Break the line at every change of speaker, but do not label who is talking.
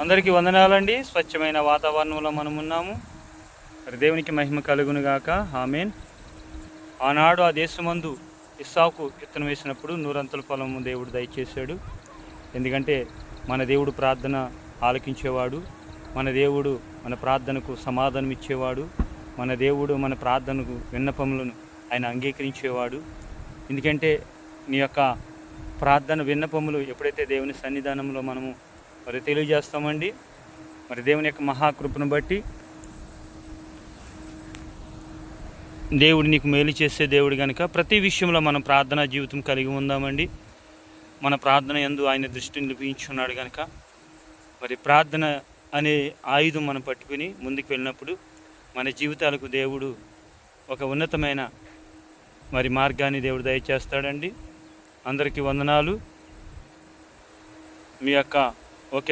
అందరికీ వందనాలండి. స్వచ్ఛమైన వాతావరణంలో మనం ఉన్నాము. మరి దేవునికి మహిమ కలుగును గాక. ఆమేన్. ఆనాడు ఆ దేశమందు ఇస్సాకు విత్తనం వేసినప్పుడు నూరంతల ఫలము దేవుడు దయచేశాడు. ఎందుకంటే మన దేవుడు ప్రార్థన ఆలకించేవాడు, మన దేవుడు మన ప్రార్థనకు సమాధానం ఇచ్చేవాడు, మన దేవుడు మన ప్రార్థనకు విన్నపములను ఆయన అంగీకరించేవాడు. ఎందుకంటే నీ యొక్క ప్రార్థన విన్నపములు ఎప్పుడైతే దేవుని సన్నిధానంలో మనము మరి తెలియజేస్తామండి, మరి దేవుని యొక్క మహాకృపను బట్టి దేవుడు నీకు మేలు చేసే దేవుడు కనుక ప్రతి విషయంలో మనం ప్రార్థనా జీవితం కలిగి ఉందామండి. మన ప్రార్థన యందు ఆయన దృష్టిని నిలిపించున్నాడు కనుక మరి ప్రార్థన అనే ఆయుధం మనం పట్టుకుని ముందుకు వెళ్ళినప్పుడు మన జీవితాలకు దేవుడు ఒక ఉన్నతమైన మరి మార్గాన్ని దేవుడు దయచేస్తాడండి. అందరికీ వందనాలు. మీ యొక్క ఓకే.